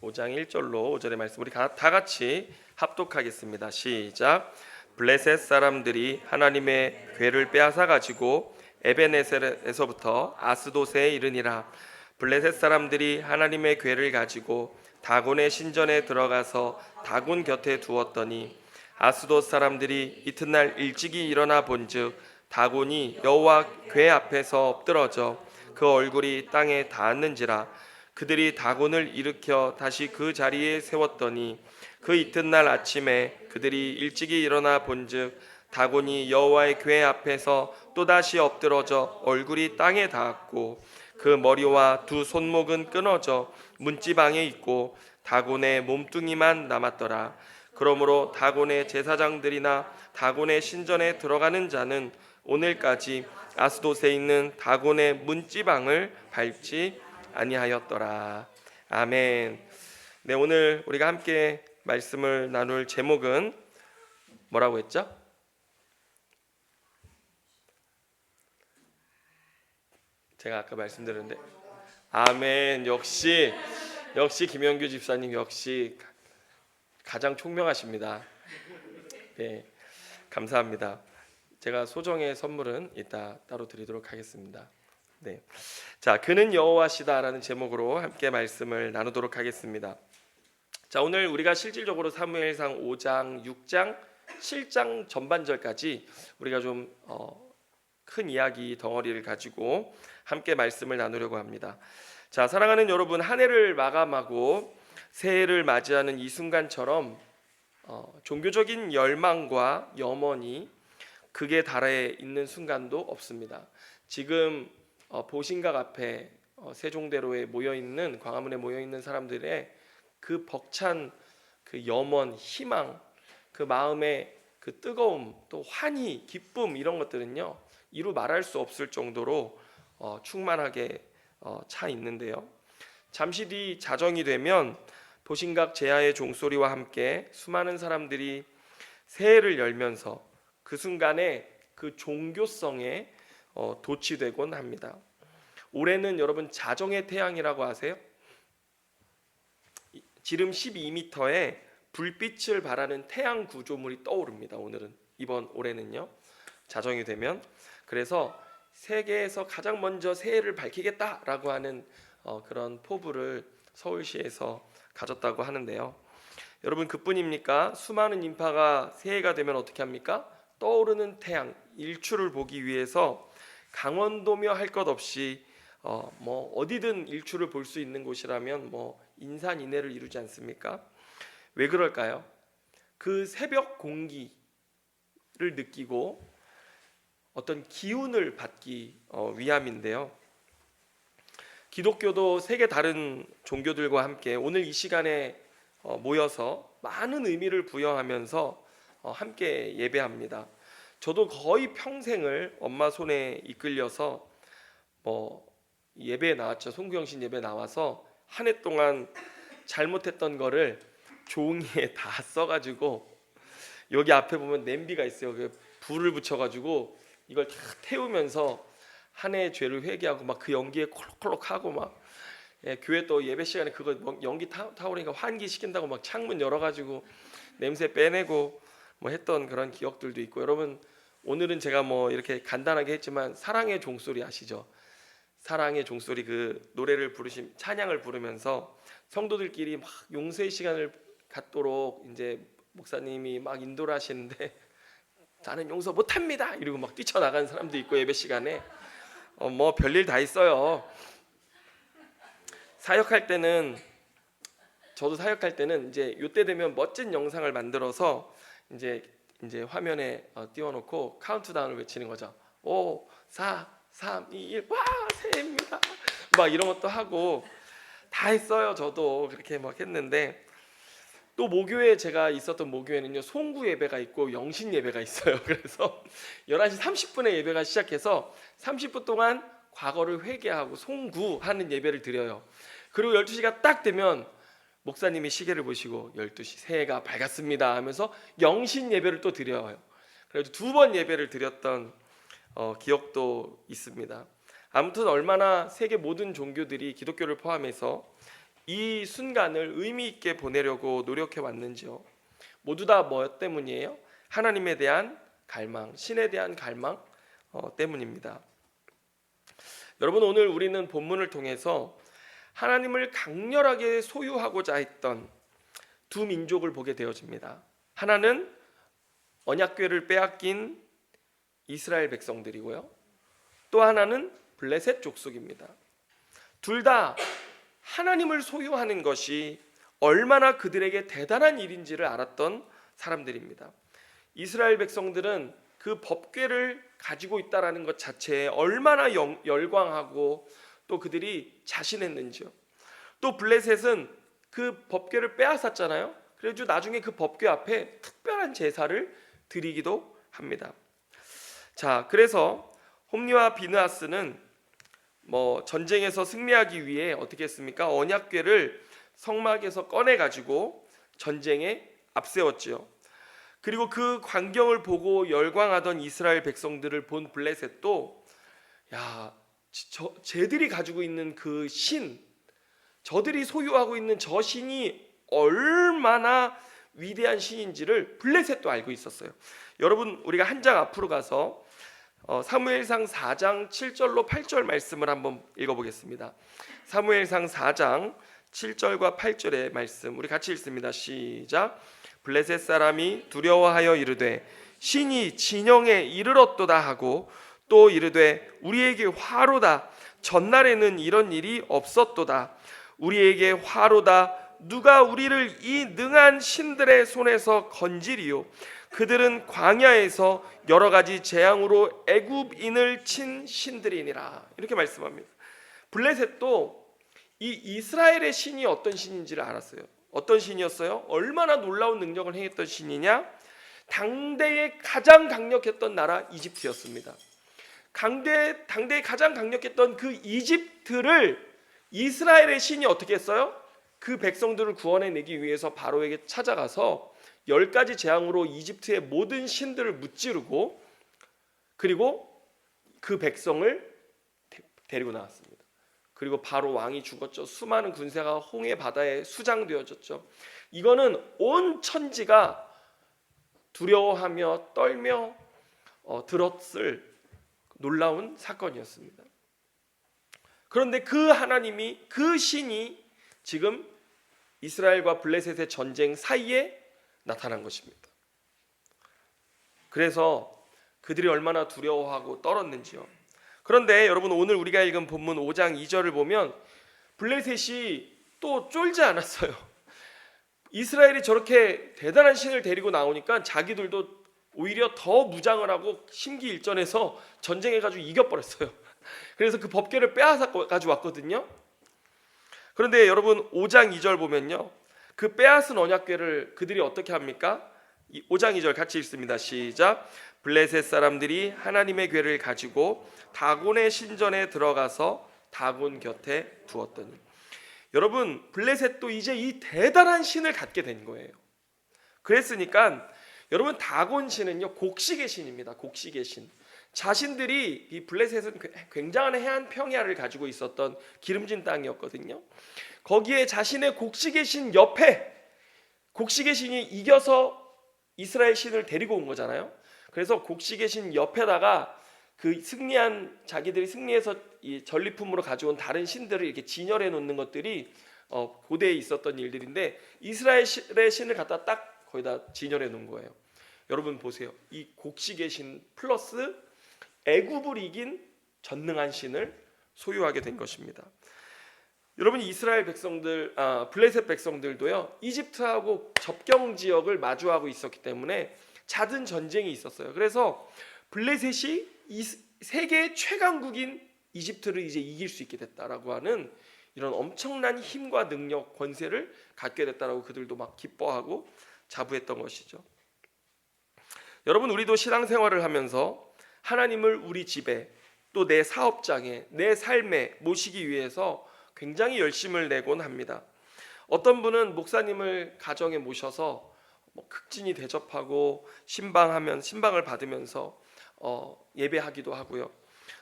5장 1절로 5절의 말씀 우리 다 같이 합독하겠습니다. 시작. 블레셋 사람들이 하나님의 궤를 빼앗아 가지고 에베네셀에서부터 아스도세에 이르니라. 블레셋 사람들이 하나님의 궤를 가지고 다곤의 신전에 들어가서 다곤 곁에 두었더니 아스돗 사람들이 이튿날 일찍이 일어나 본즉 다곤이 여호와 궤 앞에서 엎드러져 그 얼굴이 땅에 닿았는지라. 그들이 다곤을 일으켜 다시 그 자리에 세웠더니 그 이튿날 아침에 그들이 일찍이 일어나 본즉 다곤이 여호와의 궤 앞에서 또다시 엎드러져 얼굴이 땅에 닿았고 그 머리와 두 손목은 끊어져 문지방에 있고 다곤의 몸뚱이만 남았더라. 그러므로 다곤의 제사장들이나 다곤의 신전에 들어가는 자는 오늘까지 아스돗에 있는 다곤의 문지방을 밟지 아니하였더라. 아멘. 네, 오늘 우리가 함께 말씀을 나눌 제목은 뭐라고 했죠? 제가 아까 말씀드렸는데 아멘. 역시 김영규 집사님 역시 가장 총명하십니다. 네, 감사합니다. 제가 소정의 선물은 이따 따로 드리도록 하겠습니다. 네, 자, 그는 여호와시다라는 제목으로 함께 말씀을 나누도록 하겠습니다. 자, 오늘 우리가 실질적으로 사무엘상 5장, 6장, 7장 전반절까지 우리가 좀 큰 이야기 덩어리를 가지고 함께 말씀을 나누려고 합니다. 자, 사랑하는 여러분, 한 해를 마감하고 새해를 맞이하는 이 순간처럼 종교적인 열망과 염원이 극에 달해 있는 순간도 없습니다. 지금 보신각 앞에 세종대로에 모여있는, 광화문에 모여있는 사람들의 그 벅찬 그 염원, 희망, 그 마음의 그 뜨거움, 또 환희, 기쁨, 이런 것들은요 이루 말할 수 없을 정도로 충만하게 차 있는데요. 잠시 뒤 자정이 되면 보신각 제야의 종소리와 함께 수많은 사람들이 새해를 열면서 그 순간에 그 종교성에 도취되곤 합니다. 올해는 여러분 자정의 태양이라고 아세요? 지름 12m의 불빛을 발하는 태양 구조물이 떠오릅니다. 이번 올해는요 자정이 되면. 그래서 세계에서 가장 먼저 새해를 밝히겠다라고 하는 그런 포부를 서울시에서 가졌다고 하는데요. 여러분, 그뿐입니까? 수많은 인파가 새해가 되면 어떻게 합니까? 떠오르는 태양, 일출을 보기 위해서 강원도며 할 것 없이 어디든 일출을 볼 수 있는 곳이라면 인산인해를 이루지 않습니까? 왜 그럴까요? 그 새벽 공기를 느끼고 어떤 기운을 받기 위함인데요. 기독교도 세계 다른 종교들과 함께 오늘 이 시간에 모여서 많은 의미를 부여하면서 함께 예배합니다. 저도 거의 평생을 엄마 손에 이끌려서 예배에 나왔죠. 송구영신 예배 나와서 한 해 동안 잘못했던 거를 종이에 다 써가지고, 여기 앞에 보면 냄비가 있어요. 그 불을 붙여가지고 이걸 다 태우면서 한 해의 죄를 회개하고 막 그 연기에 콜록콜록하고 막 교회 또 예배 시간에 그거 연기 타오르니까 환기시킨다고 막 창문 열어가지고 냄새 빼내고 했던 그런 기억들도 있고. 여러분, 오늘은 제가 이렇게 간단하게 했지만 사랑의 종소리 아시죠? 사랑의 종소리, 그 노래를 찬양을 부르면서 성도들끼리 막 용서의 시간을 갖도록 이제 목사님이 막 인도를 하시는데 나는 용서 못합니다 이러고 막 뛰쳐나가는 사람도 있고, 예배 시간에 별일 다 있어요. 저도 사역할 때는 이제 이때 되면 멋진 영상을 만들어서 이제 화면에 띄워놓고 카운트다운을 외치는 거죠. 5, 4, 3, 2, 1, 와 새해입니다 막 이런 것도 하고 다 했어요. 저도 그렇게 막 했는데, 또 모교에 제가 있었던 모교에는요 송구 예배가 있고 영신 예배가 있어요. 그래서 11시 30분에 예배가 시작해서 30분 동안 과거를 회개하고 송구하는 예배를 드려요. 그리고 12시가 딱 되면 목사님이 시계를 보시고 12시 새해가 밝았습니다 하면서 영신 예배를 또 드려요. 그래서 2번 예배를 드렸던 기억도 있습니다. 아무튼 얼마나 세계 모든 종교들이 기독교를 포함해서 이 순간을 의미 있게 보내려고 노력해 왔는지요? 모두 다 뭐 때문이에요? 하나님에 대한 갈망, 신에 대한 갈망 때문입니다. 여러분, 오늘 우리는 본문을 통해서 하나님을 강렬하게 소유하고자 했던 두 민족을 보게 되어집니다. 하나는 언약궤를 빼앗긴 이스라엘 백성들이고요, 또 하나는 블레셋 족속입니다. 둘 다 하나님을 소유하는 것이 얼마나 그들에게 대단한 일인지를 알았던 사람들입니다. 이스라엘 백성들은 그 법궤를 가지고 있다라는 것 자체에 얼마나 열광하고 또 그들이 자신했는지요. 또 블레셋은 그 법궤를 빼앗았잖아요. 그래서 나중에 그 법궤 앞에 특별한 제사를 드리기도 합니다. 자, 그래서 홈리와 비느하스는 전쟁에서 승리하기 위해 어떻게 했습니까? 언약궤를 성막에서 꺼내 가지고 전쟁에 앞세웠지요. 그리고 그 광경을 보고 열광하던 이스라엘 백성들을 본 블레셋도, 야, 쟤들이 가지고 있는 그 신, 저들이 소유하고 있는 저 신이 얼마나 위대한 신인지를 블레셋도 알고 있었어요. 여러분, 우리가 한 장 앞으로 가서 사무엘상 4장 7절로 8절 말씀을 한번 읽어보겠습니다. 사무엘상 4장 7절과 8절의 말씀 우리 같이 읽습니다. 시작. 블레셋 사람이 두려워하여 이르되 신이 진영에 이르렀도다 하고 또 이르되 우리에게 화로다. 전날에는 이런 일이 없었도다. 우리에게 화로다. 누가 우리를 이 능한 신들의 손에서 건지리요. 그들은 광야에서 여러 가지 재앙으로 애굽인을 친 신들이니라. 이렇게 말씀합니다. 블레셋도 이 이스라엘의 신이 어떤 신인지를 알았어요. 어떤 신이었어요? 얼마나 놀라운 능력을 행했던 신이냐? 당대에 가장 강력했던 나라 이집트였습니다. 당대에 가장 강력했던 그 이집트를 이스라엘의 신이 어떻게 했어요? 그 백성들을 구원해내기 위해서 바로에게 찾아가서 10가지 재앙으로 이집트의 모든 신들을 무찌르고 그리고 그 백성을 데리고 나왔습니다. 그리고 바로 왕이 죽었죠. 수많은 군사가 홍해 바다에 수장되어졌죠. 이거는 온 천지가 두려워하며 떨며 들었을 놀라운 사건이었습니다. 그런데 그 하나님이, 그 신이 지금 이스라엘과 블레셋의 전쟁 사이에 나타난 것입니다. 그래서 그들이 얼마나 두려워하고 떨었는지요. 그런데 여러분, 오늘 우리가 읽은 본문 5장 2절을 보면 블레셋이 또 쫄지 않았어요. 이스라엘이 저렇게 대단한 신을 데리고 나오니까 자기들도 오히려 더 무장을 하고 심기일전해서 전쟁해가지고 이겨버렸어요. 그래서 그 법궤를 빼앗아 가지고 왔거든요. 그런데 여러분, 5장 2절 보면요, 그 빼앗은 언약궤를 그들이 어떻게 합니까? 5장 2절 같이 읽습니다. 시작. 블레셋 사람들이 하나님의 궤를 가지고 다곤의 신전에 들어가서 다곤 곁에 두었더니. 여러분, 블레셋도 이제 이 대단한 신을 갖게 된 거예요. 그랬으니까 여러분, 다곤 신은요, 곡식의 신입니다. 곡식의 신. 자신들이, 이 블레셋은 굉장한 해안 평야를 가지고 있었던 기름진 땅이었거든요. 거기에 자신의 곡식의 신 옆에 곡식의 신이 이겨서 이스라엘 신을 데리고 온 거잖아요. 그래서 곡식의 신 옆에다가 그 자기들이 승리해서 이 전리품으로 가져온 다른 신들을 이렇게 진열해 놓는 것들이 고대에 있었던 일들인데, 이스라엘의 신을 갖다 딱 거기다 진열해 놓은 거예요. 여러분 보세요. 이 곡식의 신 플러스 애굽을 이긴 전능한 신을 소유하게 된 것입니다. 여러분, 이스라엘 백성들, 블레셋 백성들도요, 이집트하고 접경 지역을 마주하고 있었기 때문에 잦은 전쟁이 있었어요. 그래서 블레셋이 이 세계의 최강국인 이집트를 이제 이길 수 있게 됐다라고 하는 이런 엄청난 힘과 능력, 권세를 갖게 됐다라고 그들도 막 기뻐하고 자부했던 것이죠. 여러분, 우리도 신앙생활을 하면서 하나님을 우리 집에, 또 내 사업장에, 내 삶에 모시기 위해서 굉장히 열심을 내곤 합니다. 어떤 분은 목사님을 가정에 모셔서 극진히 대접하고 신방을 받으면서 예배하기도 하고요.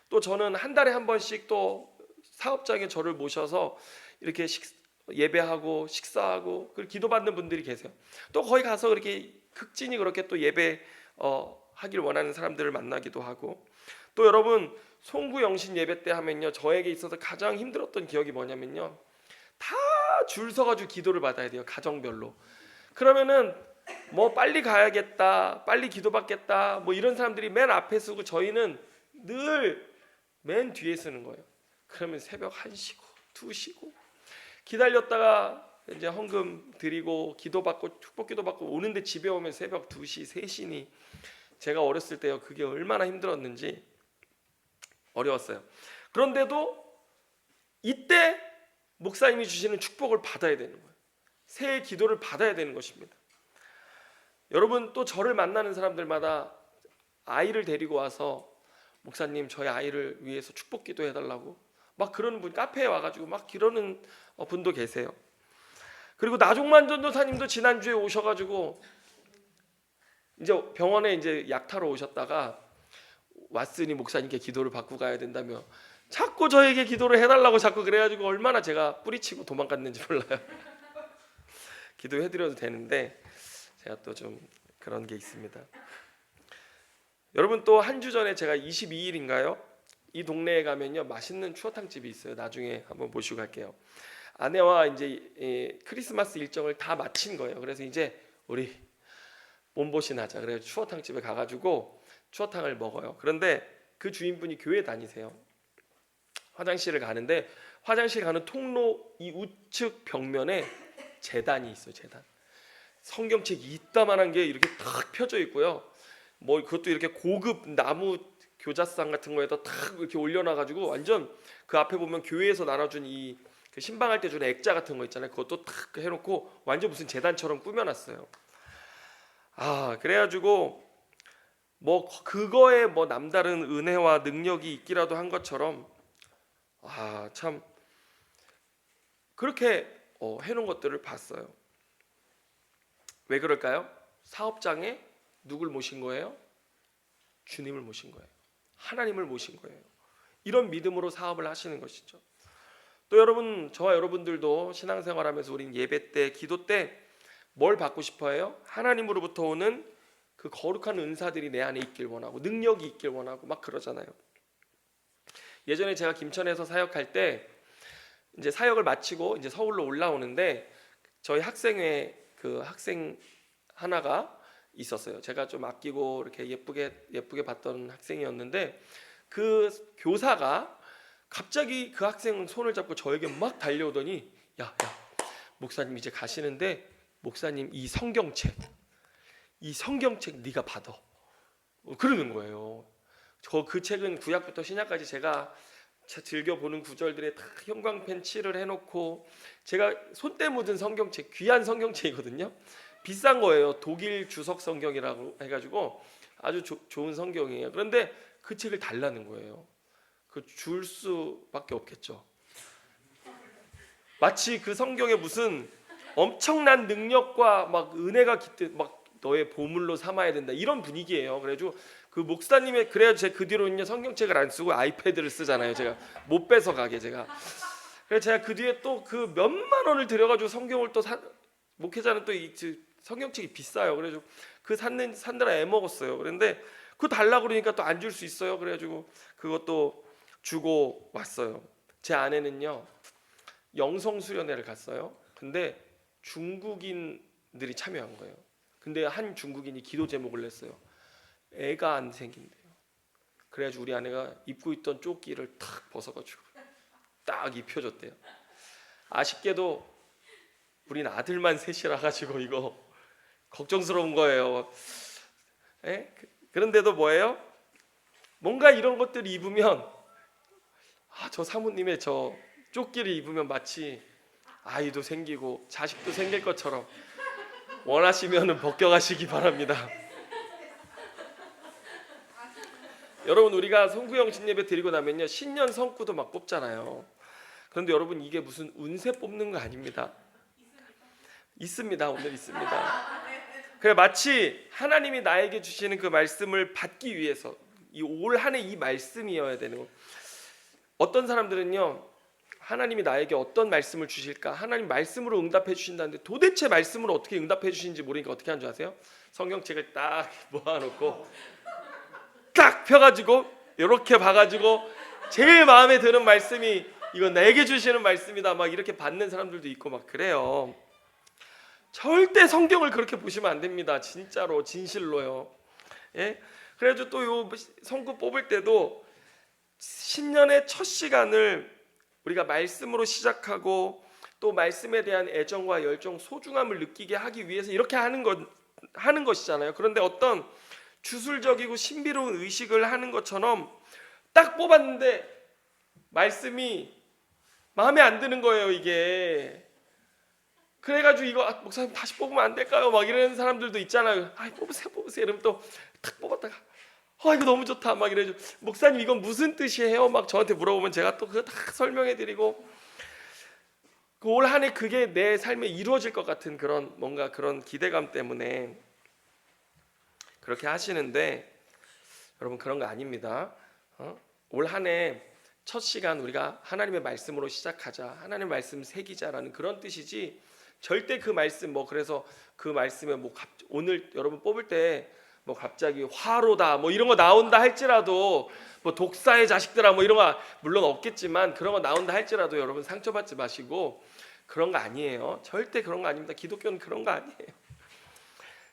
또 저는 한 달에 한 번씩 또 사업장에 저를 모셔서 이렇게 예배하고 식사하고 그리고 기도받는 분들이 계세요. 또 거기 가서 그렇게 극진히 그렇게 또 예배 하길 원하는 사람들을 만나기도 하고, 또 여러분 송구 영신 예배 때 하면요, 저에게 있어서 가장 힘들었던 기억이 뭐냐면요, 다 줄 서가지고 기도를 받아야 돼요, 가정별로. 그러면은 뭐 빨리 가야겠다, 빨리 기도받겠다, 뭐 이런 사람들이 맨 앞에 서고 저희는 늘 맨 뒤에 서는 거예요. 그러면 새벽 1시고 2시고 기다렸다가 이제 헌금 드리고 기도받고 축복 기도받고 오는데 집에 오면 새벽 2시 3시니 제가 어렸을 때요, 그게 얼마나 힘들었는지 어려웠어요. 그런데도 이때 목사님이 주시는 축복을 받아야 되는 거예요. 새해 기도를 받아야 되는 것입니다. 여러분, 또 저를 만나는 사람들마다 아이를 데리고 와서 목사님 저희 아이를 위해서 축복 기도해 달라고 막 그러는 분, 카페에 와가지고 막 이러는 분도 계세요. 그리고 나종만 전도사님도 지난주에 오셔가지고 이제 병원에 이제 약 타러 오셨다가 왔으니 목사님께 기도를 받고 가야 된다며 자꾸 저에게 기도를 해달라고 자꾸 그래가지고 얼마나 제가 뿌리치고 도망갔는지 몰라요. 기도해드려도 되는데 제가 또 좀 그런 게 있습니다. 여러분, 또 한 주 전에 제가 22일인가요? 이 동네에 가면요, 맛있는 추어탕집이 있어요. 나중에 한번 모시고 갈게요. 아내와 이제 크리스마스 일정을 다 마친 거예요. 그래서 이제 우리 몸보신 하자. 그래서 추어탕집에 가가지고 추어탕을 먹어요. 그런데 그 주인분이 교회 다니세요. 화장실을 가는데 화장실 가는 통로 이 우측 벽면에 제단이 있어요. 제단. 성경책이 이따만한 게 이렇게 탁 펴져 있고요. 뭐 그것도 이렇게 고급 나무 교자상 같은 거에다 탁 이렇게 올려놔가지고 완전 그 앞에 보면 교회에서 나눠준 이 그 신방할 때 주는 액자 같은 거 있잖아요. 그것도 탁 해놓고 완전 무슨 제단처럼 꾸며놨어요. 그래가지고 뭐 그거에 뭐 남다른 은혜와 능력이 있기라도 한 것처럼 참 그렇게 해놓은 것들을 봤어요. 왜 그럴까요? 사업장에 누굴 모신 거예요? 주님을 모신 거예요. 하나님을 모신 거예요. 이런 믿음으로 사업을 하시는 것이죠. 또 여러분, 저와 여러분들도 신앙생활하면서 우린 예배 때, 기도 때 뭘 받고 싶어 해요? 하나님으로부터 오는 그 거룩한 은사들이 내 안에 있길 원하고 능력이 있길 원하고 막 그러잖아요. 예전에 제가 김천에서 사역할 때 이제 사역을 마치고 이제 서울로 올라오는데 저희 학생회 그 학생 하나가 있었어요. 제가 좀 아끼고 이렇게 예쁘게 봤던 학생이었는데 그 교사가 갑자기 그 학생 손을 잡고 저에게 막 달려오더니 야, 목사님 이제 가시는데 목사님 이 성경책 네가 받아 그러는 거예요. 그 책은 구약부터 신약까지 제가 즐겨보는 구절들에 다 형광펜 칠을 해놓고 제가 손때 묻은 성경책, 귀한 성경책이거든요. 비싼 거예요. 독일 주석 성경이라고 해가지고 아주 좋은 성경이에요. 그런데 그 책을 달라는 거예요. 그 줄 수밖에 없겠죠. 마치 그 성경에 무슨 엄청난 능력과 막 은혜가 깃든 막 너의 보물로 삼아야 된다 이런 분위기예요. 그래가지고 그 목사님의 그래야 제가 그 뒤로는요 성경책을 안 쓰고 아이패드를 쓰잖아요. 제가 못 뺏어가게 제가. 그래서 제가 그 뒤에 또 그 몇만 원을 들여가지고 성경을 또 목회자는 또 이 성경책이 비싸요. 그래가지고 그 산다라 애먹었어요. 그런데 그거 달라 그러니까 또 안 줄 수 있어요. 그래가지고 그것도 주고 왔어요. 제 아내는요 영성 수련회를 갔어요. 근데 중국인들이 참여한 거예요. 근데 한 중국인이 기도 제목을 냈어요. 애가 안 생긴대요. 그래가지고 우리 아내가 입고 있던 조끼를 탁 벗어가지고 딱 입혀줬대요. 아쉽게도 우린 아들만 셋이라 가지고 이거 걱정스러운 거예요. 그런데도 뭐예요? 뭔가 이런 것들을 입으면 저 사모님의 저 조끼를 입으면 마치 아이도 생기고 자식도 생길 것처럼 원하시면 벗겨가시기 바랍니다. 여러분, 우리가 송구영신 예배 드리고 나면요 신년 성구도 막 뽑잖아요. 그런데 여러분 이게 무슨 운세 뽑는 거 아닙니다. 있습니다. 오늘 있습니다. 그래 마치 하나님이 나에게 주시는 그 말씀을 받기 위해서 이 올 한 해 이 말씀이어야 되는 거. 어떤 사람들은요 하나님이 나에게 어떤 말씀을 주실까? 하나님 말씀으로 응답해 주신다는데 도대체 말씀으로 어떻게 응답해 주시는지 모르니까 어떻게 하는 줄 아세요? 성경책을 딱 모아놓고 딱 펴가지고 이렇게 봐가지고 제일 마음에 드는 말씀이 이건 내게 주시는 말씀이다 막 이렇게 받는 사람들도 있고 막 그래요. 절대 성경을 그렇게 보시면 안 됩니다. 진짜로 진실로요. 예? 그래가지고 또 요 성구 뽑을 때도 신년의 첫 시간을 우리가 말씀으로 시작하고 또 말씀에 대한 애정과 열정, 소중함을 느끼게 하기 위해서 이렇게 하는 것이잖아요. 그런데 어떤 주술적이고 신비로운 의식을 하는 것처럼 딱 뽑았는데 말씀이 마음에 안 드는 거예요, 이게. 그래가지고 이거 목사님 다시 뽑으면 안 될까요? 막 이러는 사람들도 있잖아요. 뽑으세요. 이러면 또 탁 뽑았다가 이거 너무 좋다 막 이래죠. 목사님 이건 무슨 뜻이에요? 막 저한테 물어보면 제가 또 그거 다 설명해드리고 올 한 해 그게 내 삶에 이루어질 것 같은 그런 뭔가 그런 기대감 때문에 그렇게 하시는데 여러분 그런 거 아닙니다. 올 한 해 첫 시간 우리가 하나님의 말씀으로 시작하자, 하나님의 말씀 새기자라는 그런 뜻이지 절대 그 말씀 그래서 그 말씀에 오늘 여러분 뽑을 때 갑자기 화로다 이런 거 나온다 할지라도 독사의 자식들아 이런 거 물론 없겠지만 그런 거 나온다 할지라도 여러분 상처받지 마시고 그런 거 아니에요. 절대 그런 거 아닙니다. 기독교는 그런 거 아니에요.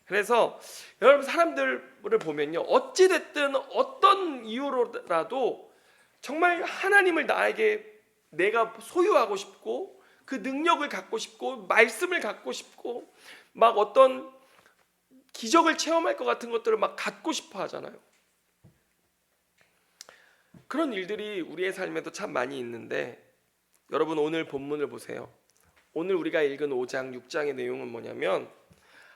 그래서 여러분 사람들을 보면요, 어찌 됐든 어떤 이유로라도 정말 하나님을 나에게 내가 소유하고 싶고 그 능력을 갖고 싶고 말씀을 갖고 싶고 막 어떤 기적을 체험할 것 같은 것들을 막 갖고 싶어 하잖아요. 그런 일들이 우리의 삶에도 참 많이 있는데 여러분 오늘 본문을 보세요. 오늘 우리가 읽은 5장 6장의 내용은 뭐냐면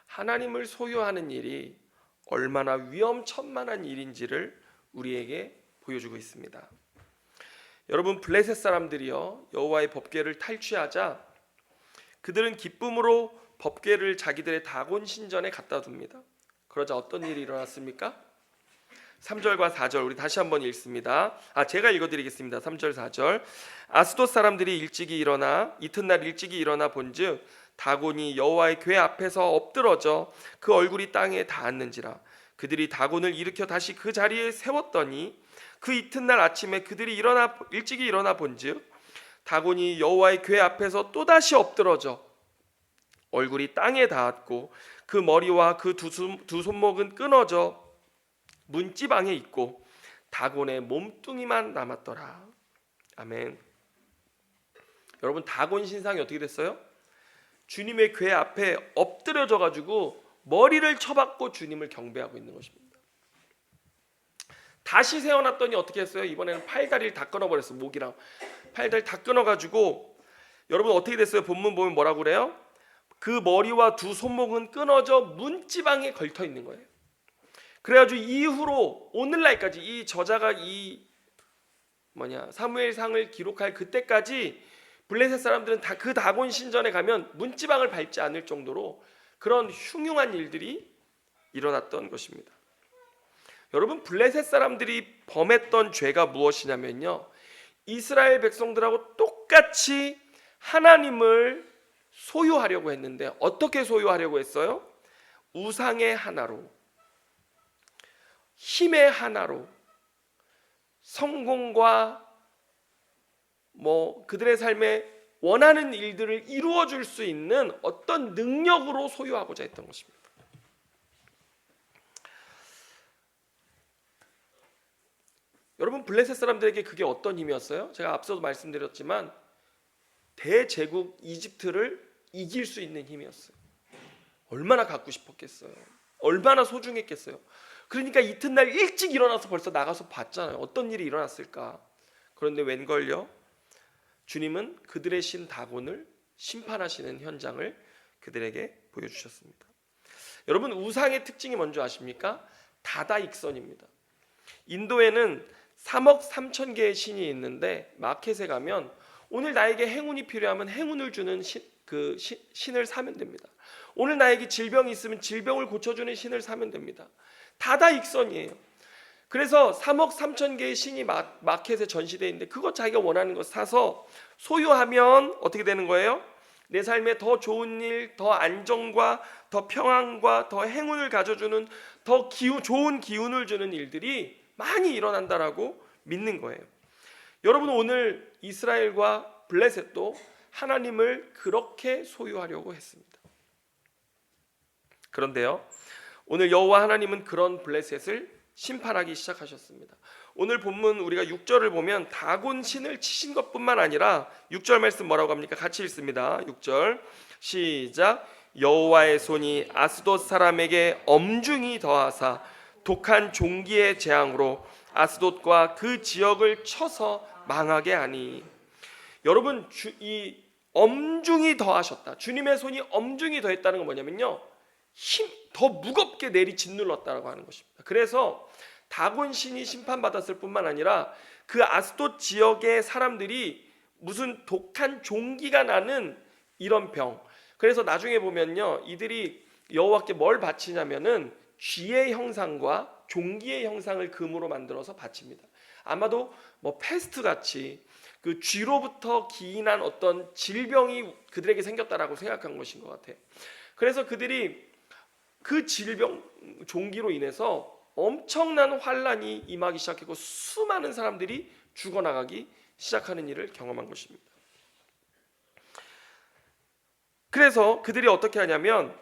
하나님을 소유하는 일이 얼마나 위험천만한 일인지를 우리에게 보여주고 있습니다. 여러분 블레셋 사람들이요 여호와의 법궤를 탈취하자 그들은 기쁨으로 법궤를 자기들의 다곤 신전에 갖다 둡니다. 그러자 어떤 일이 일어났습니까? 3절과 4절 우리 다시 한번 읽습니다. 제가 읽어드리겠습니다. 3절 4절 아스돗 사람들이 이튿날 일찍이 일어나 본즉 다곤이 여호와의 궤 앞에서 엎드러져 그 얼굴이 땅에 닿았는지라. 그들이 다곤을 일으켜 다시 그 자리에 세웠더니 그 이튿날 아침에 그들이 일찍이 일어나 본즉 다곤이 여호와의 궤 앞에서 또다시 엎드러져 얼굴이 땅에 닿았고 그 머리와 그 두 손목은 끊어져 문지방에 있고 다곤의 몸뚱이만 남았더라. 아멘. 여러분 다곤 신상이 어떻게 됐어요? 주님의 궤 앞에 엎드려져 가지고 머리를 쳐박고 주님을 경배하고 있는 것입니다. 다시 세워놨더니 어떻게 했어요? 이번에는 팔다리를 다 끊어버렸어요. 목이랑 팔다리 다 끊어가지고 여러분 어떻게 됐어요? 본문 보면 뭐라고 그래요? 그 머리와 두 손목은 끊어져 문지방에 걸터 있는 거예요. 그래가지고 이후로 오늘날까지 이 저자가 사무엘상을 기록할 그때까지 블레셋 사람들은 다 그 다곤 신전에 가면 문지방을 밟지 않을 정도로 그런 흉흉한 일들이 일어났던 것입니다. 여러분 블레셋 사람들이 범했던 죄가 무엇이냐면요, 이스라엘 백성들하고 똑같이 하나님을 소유하려고 했는데 어떻게 소유하려고 했어요? 우상의 하나로, 힘의 하나로, 성공과 그들의 삶에 원하는 일들을 이루어 줄 수 있는 어떤 능력으로 소유하고자 했던 것입니다. 여러분 블레셋 사람들에게 그게 어떤 힘이었어요? 제가 앞서도 말씀드렸지만 대제국 이집트를 이길 수 있는 힘이었어요. 얼마나 갖고 싶었겠어요. 얼마나 소중했겠어요. 그러니까 이튿날 일찍 일어나서 벌써 나가서 봤잖아요. 어떤 일이 일어났을까. 그런데 웬걸요, 주님은 그들의 신 다곤을 심판하시는 현장을 그들에게 보여주셨습니다. 여러분 우상의 특징이 뭔지 아십니까? 다다익선입니다. 인도에는 3억 3천 개의 신이 있는데 마켓에 가면 오늘 나에게 행운이 필요하면 행운을 주는 신을 사면 됩니다. 오늘 나에게 질병이 있으면 질병을 고쳐주는 신을 사면 됩니다. 다다익선이에요. 그래서 3억 3천 개의 신이 마켓에 전시되어 있는데 그거 자기가 원하는 거 사서 소유하면 어떻게 되는 거예요? 내 삶에 더 좋은 일, 더 안정과 더 평안과 더 행운을 가져주는 더 좋은 기운을 주는 일들이 많이 일어난다라고 믿는 거예요. 여러분, 오늘 이스라엘과 블레셋도 하나님을 그렇게 소유하려고 했습니다. 그런데요, 오늘 여호와 하나님은 그런 블레셋을 심판하기 시작하셨습니다. 오늘 본문 우리가 6절을 보면 다곤 신을 치신 것뿐만 아니라 6절 말씀 뭐라고 합니까? 같이 읽습니다. 6절 시작. 여호와의 손이 아스돗 사람에게 엄중히 더하사 독한 종기의 재앙으로 아스돗과 그 지역을 쳐서 망하게 하니. 여러분, 이 엄중히 더하셨다, 주님의 손이 엄중히 더했다는 건 뭐냐면요, 더 무겁게 짓눌렀다라고 하는 것입니다. 그래서 다곤 신이 심판받았을 뿐만 아니라 그 아스돗 지역의 사람들이 무슨 독한 종기가 나는 이런 병, 그래서 나중에 보면요, 이들이 여호와께 뭘 바치냐면은 쥐의 형상과 종기의 형상을 금으로 만들어서 바칩니다. 아마도 뭐 패스트 같이 그 쥐로부터 기인한 어떤 질병이 그들에게 생겼다라고 생각한 것인 것 같아요. 그래서 그들이 그 질병 종기로 인해서 엄청난 환란이 임하기 시작했고 수많은 사람들이 죽어나가기 시작하는 일을 경험한 것입니다. 그래서 그들이 어떻게 하냐면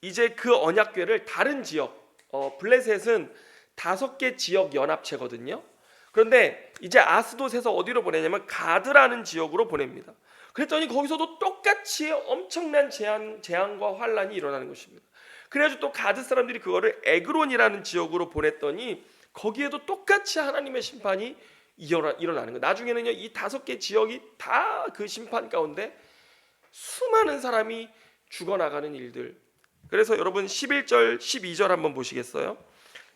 이제 그 언약궤를 다른 지역, 블레셋은 5개 지역 연합체거든요. 그런데 이제 아스돗에서 어디로 보내냐면 가드라는 지역으로 보냅니다. 그랬더니 거기서도 똑같이 엄청난 재앙과 환란이 일어나는 것입니다. 그래가지고 또 가드 사람들이 그거를 에그론이라는 지역으로 보냈더니 거기에도 똑같이 하나님의 심판이 일어나는 거예요. 나중에는요, 이 5개 지역이 다 그 심판 가운데 수많은 사람이 죽어나가는 일들. 그래서 여러분 11절 12절 한번 보시겠어요?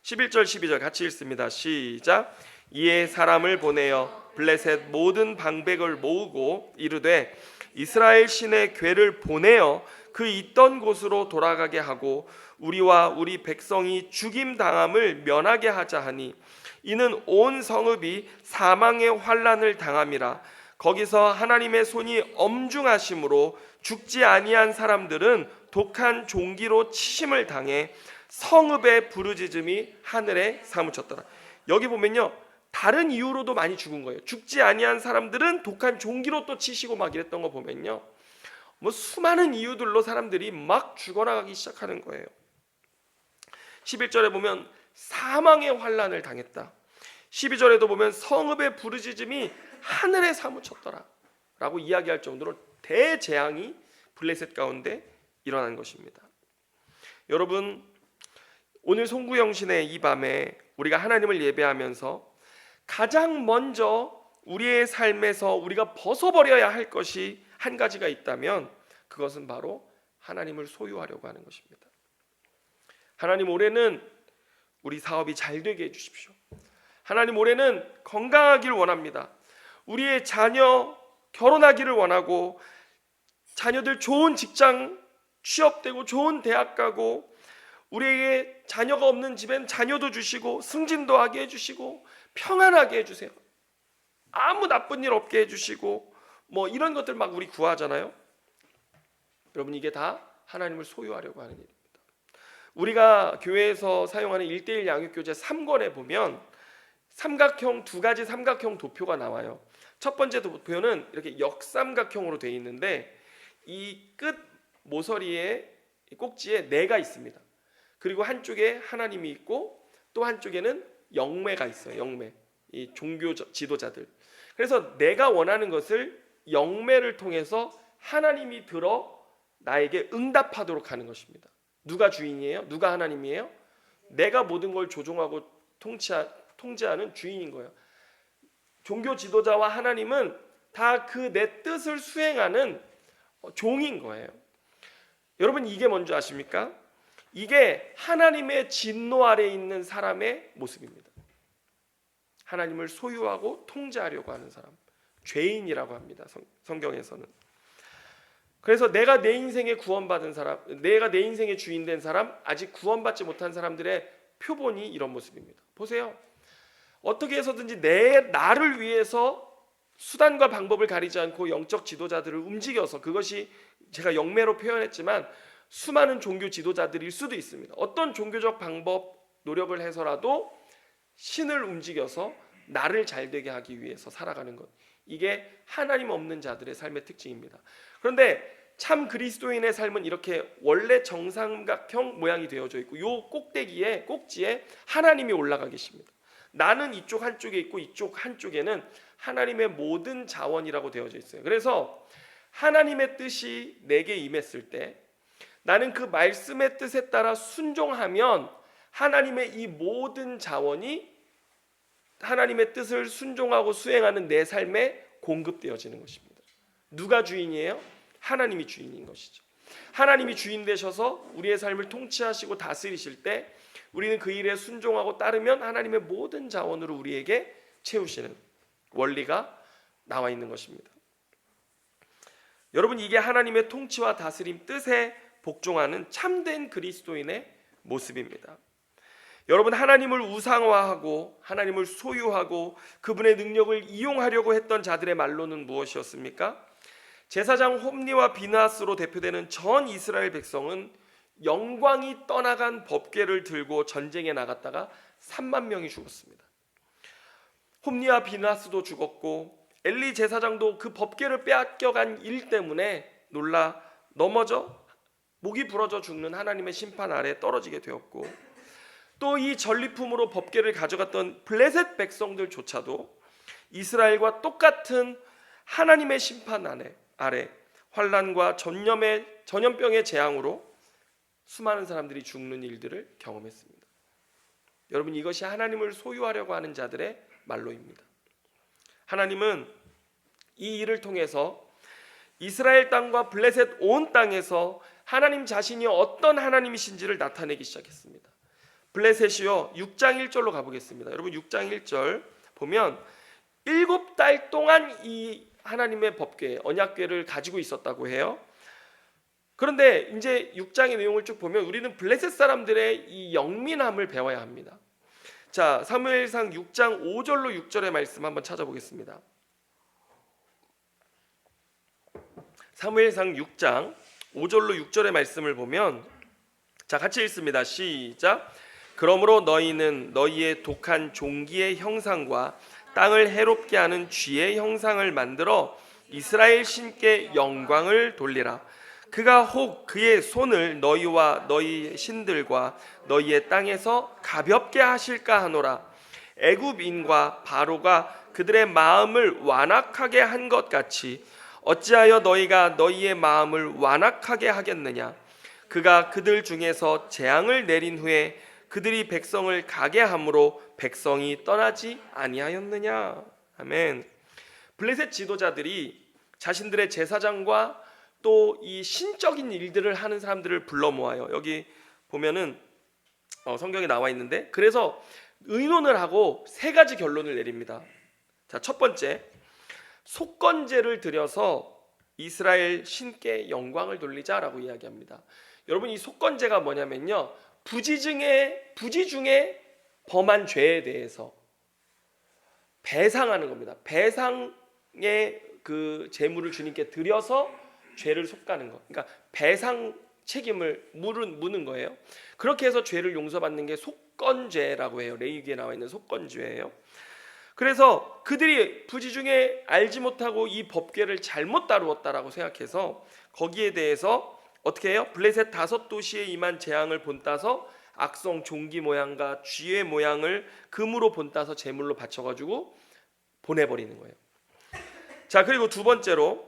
11절 12절 같이 읽습니다. 시작. 이에 사람을 보내어 블레셋 모든 방백을 모으고 이르되 이스라엘 신의 궤를 보내어 그 있던 곳으로 돌아가게 하고 우리와 우리 백성이 죽임 당함을 면하게 하자 하니 이는 온 성읍이 사망의 환난을 당함이라. 거기서 하나님의 손이 엄중하심으로 죽지 아니한 사람들은 독한 종기로 치심을 당해 성읍의 부르짖음이 하늘에 사무쳤더라. 여기 보면요, 다른 이유로도 많이 죽은 거예요. 죽지 아니한 사람들은 독한 종기로 또 치시고 막 이랬던 거 보면요, 뭐 수많은 이유들로 사람들이 막 죽어나가기 시작하는 거예요. 11절에 보면 사망의 환난을 당했다. 12절에도 보면 성읍의 부르짖음이 하늘에 사무쳤더라 라고 이야기할 정도로 대재앙이 블레셋 가운데 일어난 것입니다. 여러분, 오늘 송구영신의 이 밤에 우리가 하나님을 예배하면서 가장 먼저 우리의 삶에서 우리가 벗어버려야 할 것이 한 가지가 있다면 그것은 바로 하나님을 소유하려고 하는 것입니다. 하나님, 올해는 우리 사업이 잘 되게 해주십시오. 하나님, 올해는 건강하기를 원합니다. 우리의 자녀 결혼하기를 원하고 자녀들 좋은 직장 취업되고 좋은 대학 가고 우리에게 자녀가 없는 집엔 자녀도 주시고 승진도 하게 해주시고 평안하게 해주세요. 아무 나쁜 일 없게 해주시고 뭐 이런 것들 막 우리 구하잖아요. 여러분, 이게 다 하나님을 소유하려고 하는 일입니다. 우리가 교회에서 사용하는 1:1 양육교재 3권에 보면 두 가지 삼각형 도표가 나와요. 첫 번째 도표는 이렇게 역삼각형으로 되어 있는데 이 끝 모서리에 꼭지에 내가 있습니다. 그리고 한쪽에 하나님이 있고 또 한쪽에는 영매가 있어요. 영매, 이 종교 지도자들. 그래서 내가 원하는 것을 영매를 통해서 하나님이 들어 나에게 응답하도록 하는 것입니다. 누가 주인이에요? 누가 하나님이에요? 내가 모든 걸 조종하고 통제하는 주인인 거예요. 종교 지도자와 하나님은 다 그 내 뜻을 수행하는 종인 거예요. 여러분, 이게 뭔지 아십니까? 이게 하나님의 진노 아래에 있는 사람의 모습입니다. 하나님을 소유하고 통제하려고 하는 사람, 죄인이라고 합니다. 성경에서는. 그래서 내가 내 인생에 구원받은 사람, 내가 내 인생의 주인 된 사람, 아직 구원받지 못한 사람들의 표본이 이런 모습입니다. 보세요. 어떻게 해서든지 나를 위해서 수단과 방법을 가리지 않고 영적 지도자들을 움직여서, 그것이 제가 영매로 표현했지만 수많은 종교 지도자들일 수도 있습니다. 어떤 종교적 방법, 노력을 해서라도 신을 움직여서 나를 잘되게 하기 위해서 살아가는 것, 이게 하나님 없는 자들의 삶의 특징입니다. 그런데 참 그리스도인의 삶은 이렇게 원래 정삼각형 모양이 되어져 있고, 요 꼭지에 하나님이 올라가 계십니다. 나는 이쪽 한쪽에 있고 이쪽 한쪽에는 하나님의 모든 자원이라고 되어져 있어요. 그래서 하나님의 뜻이 내게 임했을 때 나는 그 말씀의 뜻에 따라 순종하면 하나님의 이 모든 자원이 하나님의 뜻을 순종하고 수행하는 내 삶에 공급되어지는 것입니다. 누가 주인이에요? 하나님이 주인인 것이죠. 하나님이 주인 되셔서 우리의 삶을 통치하시고 다스리실 때 우리는 그 일에 순종하고 따르면 하나님의 모든 자원으로 우리에게 채우시는 원리가 나와 있는 것입니다. 여러분, 이게 하나님의 통치와 다스림 뜻에 복종하는 참된 그리스도인의 모습입니다. 여러분, 하나님을 우상화하고 하나님을 소유하고 그분의 능력을 이용하려고 했던 자들의 말로는 무엇이었습니까? 제사장 홈니와 비나스로 대표되는 전 이스라엘 백성은 영광이 떠나간 법궤를 들고 전쟁에 나갔다가 3만 명이 죽었습니다. 홈니와 비나스도 죽었고 엘리 제사장도 그 법궤를 빼앗겨간 일 때문에 놀라 넘어져 목이 부러져 죽는 하나님의 심판 아래 떨어지게 되었고, 또 이 전리품으로 법궤를 가져갔던 블레셋 백성들조차도 이스라엘과 똑같은 하나님의 심판 아래 환난과 전염병의 재앙으로 수많은 사람들이 죽는 일들을 경험했습니다. 여러분, 이것이 하나님을 소유하려고 하는 자들의 말로입니다. 하나님은 이 일을 통해서 이스라엘 땅과 블레셋 온 땅에서 하나님 자신이 어떤 하나님이신지를 나타내기 시작했습니다. 블레셋이요, 6장 1절로 가보겠습니다. 여러분, 6장 1절 보면 7달 동안 이 하나님의 법궤, 언약궤를 가지고 있었다고 해요. 그런데 이제 6장의 내용을 쭉 보면 우리는 블레셋 사람들의 이 영민함을 배워야 합니다. 자, 사무엘상 6장 5절로 6절의 말씀 한번 찾아보겠습니다. 사무엘상 6장 5절로 6절의 말씀을 보면, 자, 같이 읽습니다. 시작. 그러므로 너희는 너희의 독한 종기의 형상과 땅을 해롭게 하는 쥐의 형상을 만들어 이스라엘 신께 영광을 돌리라. 그가 혹 그의 손을 너희와 너희 신들과 너희의 땅에서 가볍게 하실까 하노라. 애굽인과 바로가 그들의 마음을 완악하게 한 것 같이 어찌하여 너희가 너희의 마음을 완악하게 하겠느냐. 그가 그들 중에서 재앙을 내린 후에 그들이 백성을 가게 함으로 백성이 떠나지 아니하였느냐. 아멘. 블레셋 지도자들이 자신들의 제사장과 또 이 신적인 일들을 하는 사람들을 불러 모아요. 여기 보면은 성경에 나와 있는데, 그래서 의논을 하고 세 가지 결론을 내립니다. 자, 첫 번째, 속건제를 드려서 이스라엘 신께 영광을 돌리자라고 이야기합니다. 여러분, 이 속건제가 뭐냐면요, 부지 중에 범한 죄에 대해서 배상하는 겁니다. 배상의 그 제물을 주님께 드려서 죄를 속가는 것. 그러니까 배상 책임을 묻는 거예요. 그렇게 해서 죄를 용서받는 게 속건죄라고 해요. 레위기에 나와 있는 속건죄예요. 그래서 그들이 부지 중에 알지 못하고 이 법궤를 잘못 다루었다라고 생각해서 거기에 대해서 어떻게 해요? 블레셋 5도시에 임한 재앙을 본따서 악성 종기 모양과 쥐의 모양을 금으로 본따서 제물로 바쳐가지고 보내버리는 거예요. 자, 그리고 두 번째로,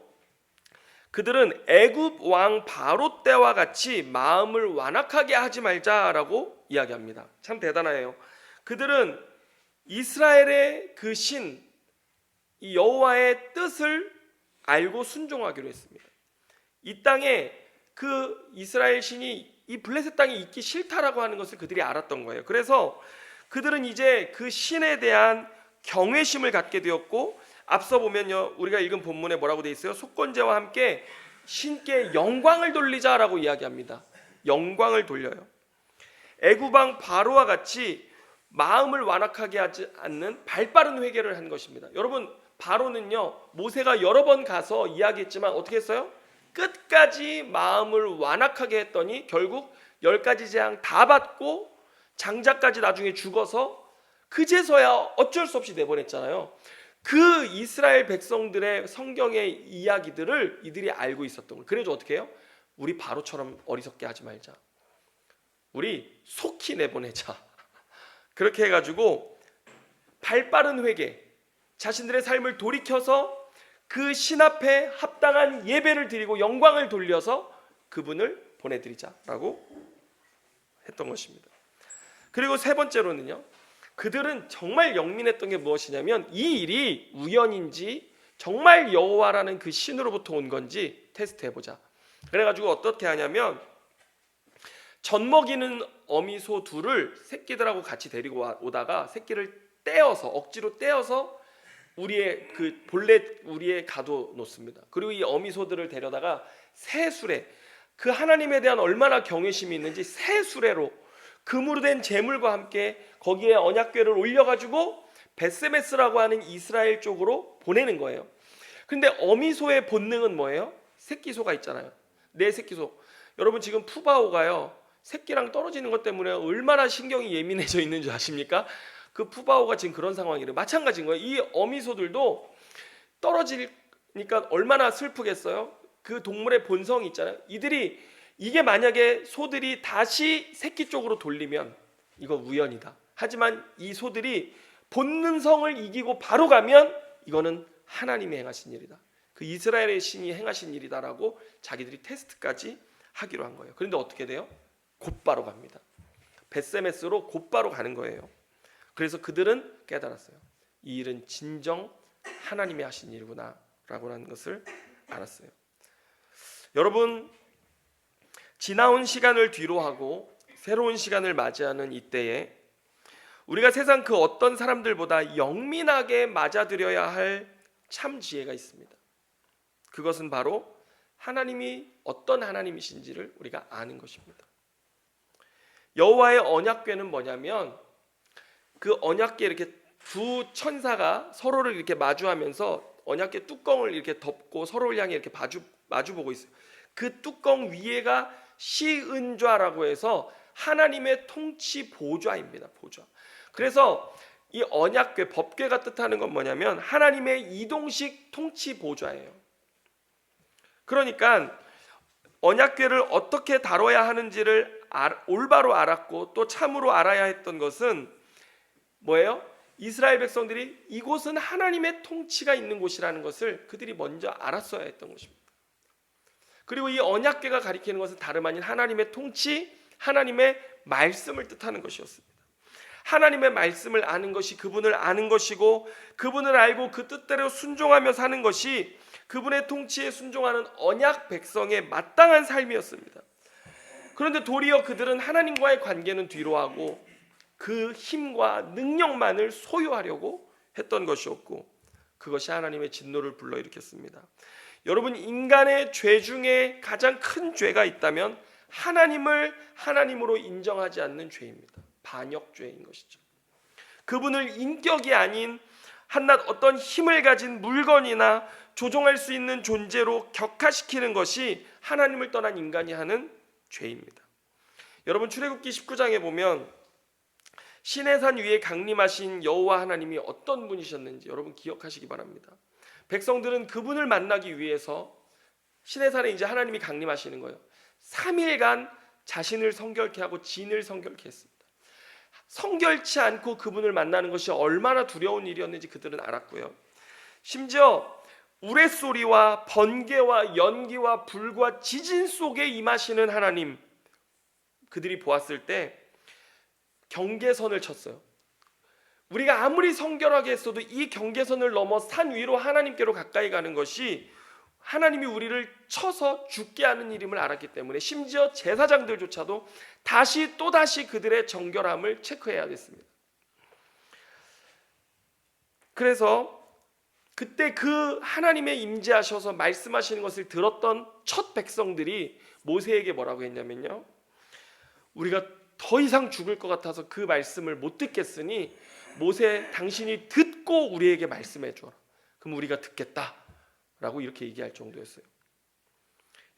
그들은 애굽 왕 바로 때와 같이 마음을 완악하게 하지 말자라고 이야기합니다. 참 대단해요. 그들은 이스라엘의 그 신, 이 여호와의 뜻을 알고 순종하기로 했습니다. 이 땅에 그 이스라엘 신이 이 블레셋 땅에 있기 싫다라고 하는 것을 그들이 알았던 거예요. 그래서 그들은 이제 그 신에 대한 경외심을 갖게 되었고, 앞서 보면요, 우리가 읽은 본문에 뭐라고 돼 있어요? 속건제와 함께 신께 영광을 돌리자라고 이야기합니다. 영광을 돌려요. 애굽 왕 바로와 같이 마음을 완악하게 하지 않는 발빠른 회개를 한 것입니다. 여러분, 바로는요, 모세가 여러 번 가서 이야기했지만 어떻게 했어요? 끝까지 마음을 완악하게 했더니 결국 10가지 재앙 다 받고 장자까지 나중에 죽어서 그제서야 어쩔 수 없이 내보냈잖아요. 그 이스라엘 백성들의 성경의 이야기들을 이들이 알고 있었던 거예요. 그래서 어떻게 해요? 우리 바로처럼 어리석게 하지 말자. 우리 속히 내보내자. 그렇게 해가지고 발빠른 회개, 자신들의 삶을 돌이켜서 그 신 앞에 합당한 예배를 드리고 영광을 돌려서 그분을 보내드리자라고 했던 것입니다. 그리고 세 번째로는요, 그들은 정말 영민했던 게 무엇이냐면 이 일이 우연인지 정말 여호와라는 그 신으로부터 온 건지 테스트해보자. 그래가지고 어떻게 하냐면 젖먹이는 어미소 둘을 새끼들하고 같이 데리고 오다가 새끼를 떼어서 억지로 떼어서 우리의 그 본래 우리의 가둬 놓습니다. 그리고 이 어미소들을 데려다가 새 수레, 그 하나님에 대한 얼마나 경외심이 있는지 새 수레로 금으로 된 제물과 함께 거기에 언약궤를 올려가지고 베세메스라고 하는 이스라엘 쪽으로 보내는 거예요. 근데 어미소의 본능은 뭐예요? 새끼소가 있잖아요. 내 새끼소. 여러분 지금 푸바오가요, 새끼랑 떨어지는 것 때문에 얼마나 신경이 예민해져 있는 줄 아십니까? 그 푸바오가 지금 그런 상황이래요. 마찬가지인 거예요. 이 어미소들도 떨어지니까 얼마나 슬프겠어요? 그 동물의 본성이 있잖아요. 이게 만약에 소들이 다시 새끼 쪽으로 돌리면 이거 우연이다. 하지만 이 소들이 본능성을 이기고 바로 가면 이거는 하나님이 행하신 일이다. 그 이스라엘의 신이 행하신 일이다라고 자기들이 테스트까지 하기로 한 거예요. 그런데 어떻게 돼요? 곧바로 갑니다. 베세메스로 곧바로 가는 거예요. 그래서 그들은 깨달았어요. 이 일은 진정 하나님이 하신 일이구나 라고 하는 것을 알았어요. 여러분, 지나온 시간을 뒤로하고 새로운 시간을 맞이하는 이때에 우리가 세상 그 어떤 사람들보다 영민하게 맞아들여야 할 참 지혜가 있습니다. 그것은 바로 하나님이 어떤 하나님이신지를 우리가 아는 것입니다. 여호와의 언약궤는 뭐냐면 그 언약궤 이렇게 두 천사가 서로를 이렇게 마주하면서 언약궤 뚜껑을 이렇게 덮고 서로를 향해 이렇게 마주보고 있어요. 그 뚜껑 위에가 시은좌라고 해서 하나님의 통치 보좌입니다. 보좌. 그래서 이 언약궤, 법궤가 뜻하는 건 뭐냐면 하나님의 이동식 통치 보좌예요. 그러니까 언약궤를 어떻게 다뤄야 하는지를 올바로 알았고 또 참으로 알아야 했던 것은 뭐예요? 이스라엘 백성들이 이곳은 하나님의 통치가 있는 곳이라는 것을 그들이 먼저 알았어야 했던 것입니다. 그리고 이 언약궤가 가리키는 것은 다름 아닌 하나님의 통치, 하나님의 말씀을 뜻하는 것이었습니다. 하나님의 말씀을 아는 것이 그분을 아는 것이고 그분을 알고 그 뜻대로 순종하며 사는 것이 그분의 통치에 순종하는 언약 백성의 마땅한 삶이었습니다. 그런데 도리어 그들은 하나님과의 관계는 뒤로하고 그 힘과 능력만을 소유하려고 했던 것이었고 그것이 하나님의 진노를 불러일으켰습니다. 여러분, 인간의 죄 중에 가장 큰 죄가 있다면 하나님을 하나님으로 인정하지 않는 죄입니다. 반역죄인 것이죠. 그분을 인격이 아닌 한낱 어떤 힘을 가진 물건이나 조종할 수 있는 존재로 격화시키는 것이 하나님을 떠난 인간이 하는 죄입니다. 여러분, 출애굽기 19장에 보면 시내산 위에 강림하신 여호와 하나님이 어떤 분이셨는지 여러분 기억하시기 바랍니다. 백성들은 그분을 만나기 위해서 시내산에 이제 하나님이 강림하시는 거예요. 3일간 자신을 성결케 하고 진을 성결케 했습니다. 성결치 않고 그분을 만나는 것이 얼마나 두려운 일이었는지 그들은 알았고요. 심지어 우레소리와 번개와 연기와 불과 지진 속에 임하시는 하나님, 그들이 보았을 때 경계선을 쳤어요. 우리가 아무리 성결하게 했어도 이 경계선을 넘어 산 위로 하나님께로 가까이 가는 것이 하나님이 우리를 쳐서 죽게 하는 일임을 알았기 때문에 심지어 제사장들조차도 또다시 그들의 정결함을 체크해야 됐습니다. 그래서 그때 그 하나님의 임재하셔서 말씀하시는 것을 들었던 첫 백성들이 모세에게 뭐라고 했냐면요, 우리가 더 이상 죽을 것 같아서 그 말씀을 못 듣겠으니 모세 당신이 듣고 우리에게 말씀해 주어라. 그럼 우리가 듣겠다라고 이렇게 얘기할 정도였어요.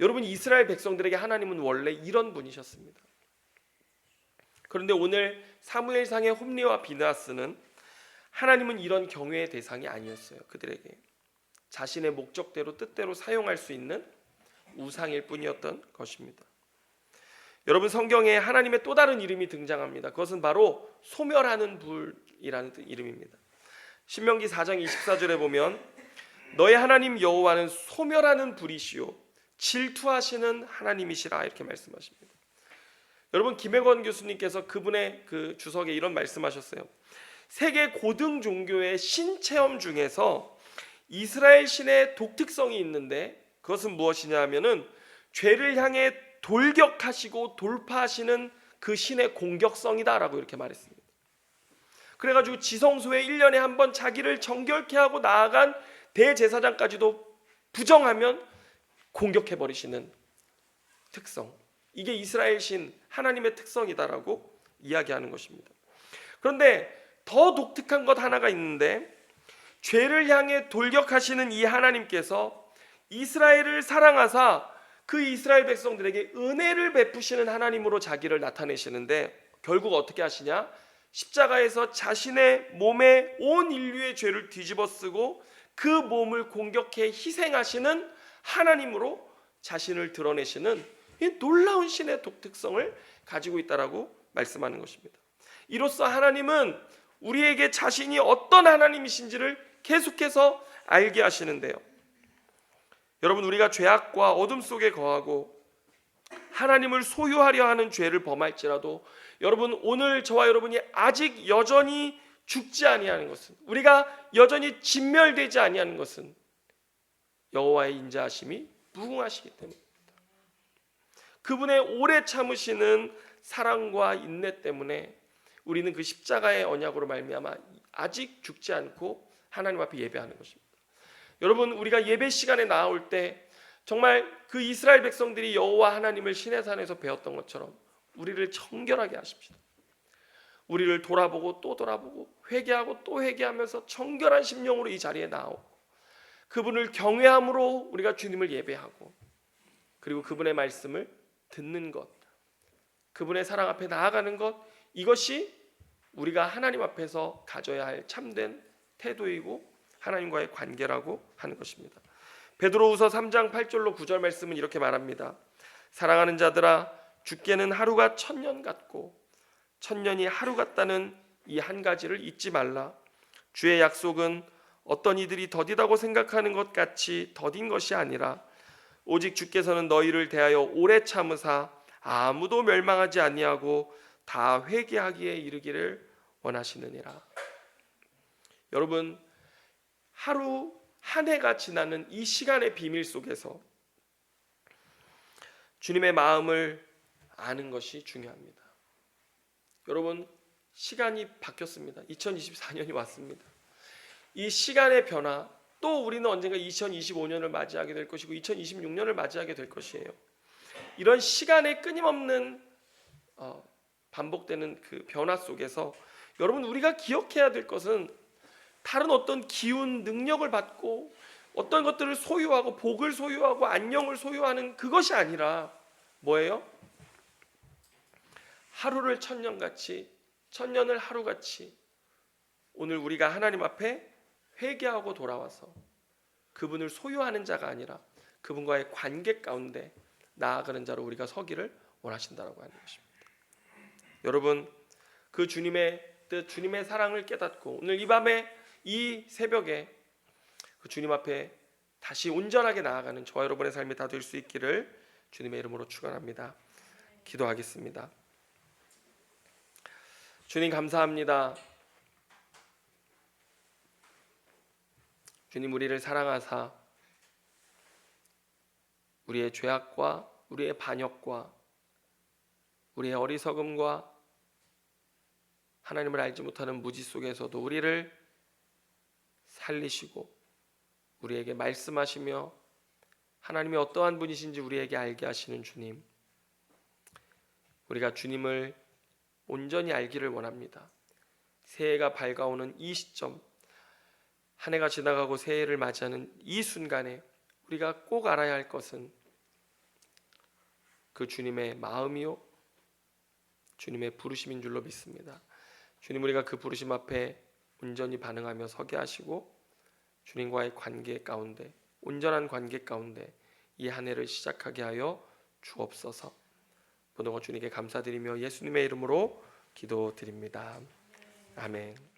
여러분, 이스라엘 백성들에게 하나님은 원래 이런 분이셨습니다. 그런데 오늘 사무엘상의 홈리와 비느하스는 하나님은 이런 경외의 대상이 아니었어요. 그들에게 자신의 목적대로 뜻대로 사용할 수 있는 우상일 뿐이었던 것입니다. 여러분, 성경에 하나님의 또 다른 이름이 등장합니다. 그것은 바로 소멸하는 불이라는 이름입니다. 신명기 4장 24절에 보면 너의 하나님 여호와는 소멸하는 불이시요 질투하시는 하나님이시라 이렇게 말씀하십니다. 여러분, 김혜권 교수님께서 그분의 그 주석에 이런 말씀하셨어요. 세계 고등 종교의 신체험 중에서 이스라엘 신의 독특성이 있는데 그것은 무엇이냐 하면은 죄를 향해 돌격하시고 돌파하시는 그 신의 공격성이다라고 이렇게 말했습니다. 그래가지고 지성소에 1년에 한 번 자기를 정결케 하고 나아간 대제사장까지도 부정하면 공격해버리시는 특성, 이게 이스라엘 신 하나님의 특성이다라고 이야기하는 것입니다. 그런데 더 독특한 것 하나가 있는데 죄를 향해 돌격하시는 이 하나님께서 이스라엘을 사랑하사 그 이스라엘 백성들에게 은혜를 베푸시는 하나님으로 자기를 나타내시는데 결국 어떻게 하시냐? 십자가에서 자신의 몸에 온 인류의 죄를 뒤집어 쓰고 그 몸을 공격해 희생하시는 하나님으로 자신을 드러내시는 이 놀라운 신의 독특성을 가지고 있다라고 말씀하는 것입니다. 이로써 하나님은 우리에게 자신이 어떤 하나님이신지를 계속해서 알게 하시는데요. 여러분, 우리가 죄악과 어둠 속에 거하고 하나님을 소유하려 하는 죄를 범할지라도 여러분, 오늘 저와 여러분이 아직 여전히 죽지 아니하는 것은, 우리가 여전히 진멸되지 아니하는 것은 여호와의 인자하심이 무궁하시기 때문입니다. 그분의 오래 참으시는 사랑과 인내 때문에 우리는 그 십자가의 언약으로 말미암아 아직 죽지 않고 하나님 앞에 예배하는 것입니다. 여러분, 우리가 예배 시간에 나올 때 정말 그 이스라엘 백성들이 여호와 하나님을 시내산에서 배웠던 것처럼 우리를 청결하게 하십시오. 우리를 돌아보고 또 돌아보고 회개하고 또 회개하면서 청결한 심령으로 이 자리에 나오고 그분을 경외함으로 우리가 주님을 예배하고 그리고 그분의 말씀을 듣는 것, 그분의 사랑 앞에 나아가는 것, 이것이 우리가 하나님 앞에서 가져야 할 참된 태도이고 하나님과의 관계라고 하는 것입니다. 베드로후서 3장 8절로 9절 말씀은 이렇게 말합니다. 사랑하는 자들아, 주께는 하루가 1000년 같고 1000년이 하루 같다는 이 한 가지를 잊지 말라. 주의 약속은 어떤 이들이 더디다고 생각하는 것 같이 더딘 것이 아니라 오직 주께서는 너희를 대하여 오래 참으사 아무도 멸망하지 아니하고 다 회개하기에 이르기를 원하시느니라. 여러분, 하루 한 해가 지나는 이 시간의 비밀 속에서 주님의 마음을 아는 것이 중요합니다. 여러분, 시간이 바뀌었습니다. 2024년이 왔습니다. 이 시간의 변화, 또 우리는 언젠가 2025년을 맞이하게 될 것이고 2026년을 맞이하게 될 것이에요. 이런 시간의 끊임없는 반복되는 그 변화 속에서 여러분, 우리가 기억해야 될 것은 다른 어떤 기운, 능력을 받고 어떤 것들을 소유하고 복을 소유하고 안녕을 소유하는 그것이 아니라 뭐예요? 하루를 1000년같이, 1000년을 하루같이 오늘 우리가 하나님 앞에 회개하고 돌아와서 그분을 소유하는 자가 아니라 그분과의 관계 가운데 나아가는 자로 우리가 서기를 원하신다라고 하는 것입니다. 여러분, 그 주님의 뜻, 주님의 사랑을 깨닫고 오늘 이 밤에, 이 새벽에 그 주님 앞에 다시 온전하게 나아가는 저와 여러분의 삶이 다 될 수 있기를 주님의 이름으로 축원합니다. 기도하겠습니다. 주님, 감사합니다. 주님, 우리를 사랑하사 우리의 죄악과 우리의 반역과 우리의 어리석음과 하나님을 알지 못하는 무지 속에서도 우리를 살리시고 우리에게 말씀하시며 하나님이 어떠한 분이신지 우리에게 알게 하시는 주님, 우리가 주님을 온전히 알기를 원합니다. 새해가 밝아오는 이 시점, 한 해가 지나가고 새해를 맞이하는 이 순간에 우리가 꼭 알아야 할 것은 그 주님의 마음이요 주님의 부르심인 줄로 믿습니다. 주님, 우리가 그 부르심 앞에 온전히 반응하며 서게 하시고 주님과의 관계 가운데, 온전한 관계 가운데 이 한 해를 시작하게 하여 주옵소서. 모든 것 주님께 감사드리며 예수님의 이름으로 기도드립니다. 아멘.